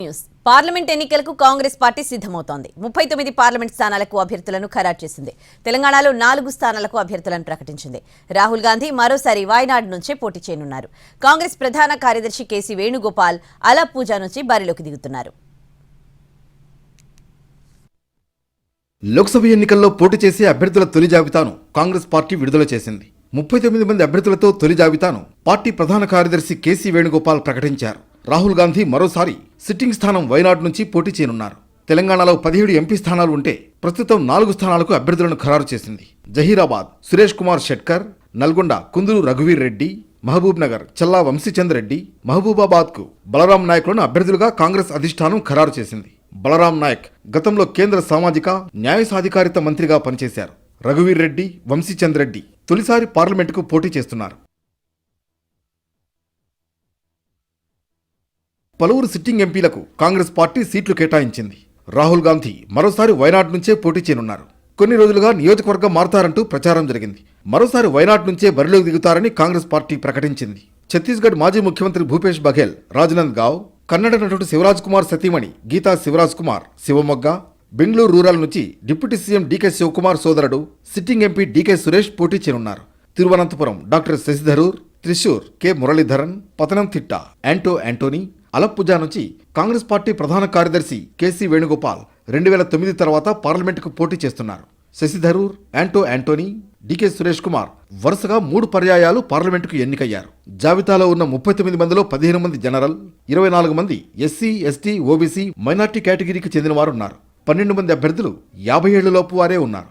News parliament ఎన్నికలకు Congress party సిద్ధమవుతోంది. 39 parliament స్థానాలకు అభ్యర్థులను ఖరారు చేసింది. తెలంగాణలో 4 స్థానాలకు అభ్యర్థులను ప్రకటించింది. రాహుల్ గాంధీ మరోసారి వాయనాడ్ నుంచే పోటీ చేయనున్నారు. కాంగ్రెస్ ప్రధాన కార్యదర్శి కేసీ వేణుగోపాల్ అలప్పూజా నుంచి బరిలోకి దిగుతున్నారు. లోక్సభ ఎన్నికల్లో పోటీ చేసే అభ్యర్థుల తొలి జాబితాను కాంగ్రెస్ పార్టీ విడుదల చేసింది. 39 మంది అభ్యర్థులతో తొలి జాబితాను పార్టీ ప్రధాన కార్యదర్శి కేసీ వేణుగోపాల్ ప్రకటించారు. రాహుల్ గాంధీ మరోసారి సిట్టింగ్ స్థానం వైనాడ్ నుంచి పోటీ చేయనున్నారు. తెలంగాణలో 17 ఎంపీ స్థానాలు ఉంటే ప్రస్తుతం 4 స్థానాలకు అభ్యర్థులను ఖరారు చేసింది. జహీరాబాద్ సురేష్ కుమార్ షెట్కర్, నల్గొండ కుందూరు రఘువీర్ రెడ్డి, మహబూబ్ నగర్ చల్లా వంశీచంద్ రెడ్డి, మహబూబాబాద్ కు బలరాం నాయక్లను అభ్యర్థులుగా కాంగ్రెస్ అధిష్టానం ఖరారు చేసింది. బలరాం నాయక్ గతంలో కేంద్ర సామాజిక న్యాయ సాధికారిత మంత్రిగా పనిచేశారు. రఘువీర్ రెడ్డి, వంశీచంద్ రెడ్డి తొలిసారి పార్లమెంటుకు పోటీ చేస్తున్నారు. పలువురు సిట్టింగ్ ఎంపీలకు కాంగ్రెస్ పార్టీ సీట్లు కేటాయించింది. రాహుల్ గాంధీ మరోసారి వైనాడ్ నుంచే పోటీ చేయనున్నారు. కొన్ని రోజులుగా నియోజకవర్గం మారతారంటూ ప్రచారం జరిగింది. మరోసారి వైనాడ్ నుంచే బరిలోకి దిగుతారని కాంగ్రెస్ పార్టీ ప్రకటించింది. ఛత్తీస్గఢ్ మాజీ ముఖ్యమంత్రి భూపేష్ బఘేల్ రాజ్నంద్ గావ్, కన్నడ నటుడు శివరాజ్ కుమార్ సతీమణి గీతా శివరాజ్ కుమార్ శివమొగ్గ, బెంగళూరు రూరల్ నుంచి డిప్యూటీ సీఎం డీకే శివకుమార్ సోదరుడు సిట్టింగ్ ఎంపీ డీకే సురేష్ పోటీ చేయనున్నారు. తిరువనంతపురం డాక్టర్ శశిధరూర్, త్రిశూర్ కె మురళీధరన్, పతనంతిట్ట యాంటో యాంటోనీ, అలప్పుజా నుంచి కాంగ్రెస్ పార్టీ ప్రధాన కార్యదర్శి కేసీ వేణుగోపాల్ 2009 తర్వాత పార్లమెంటుకు పోటీ చేస్తున్నారు. శశిధరూర్, యాంటో యాంటోనీ, డీకే సురేష్ కుమార్ వరుసగా 3 పర్యాయాలు పార్లమెంటుకు ఎన్నికయ్యారు. జాబితాలో ఉన్న 39 మందిలో 15 మంది జనరల్, 24 మంది ఎస్సీ, ఎస్టీ, ఓబీసీ, మైనార్టీ కేటగిరీకి చెందిన వారున్నారు. 12 మంది అభ్యర్థులు 50 ఏళ్లలోపు వారే ఉన్నారు.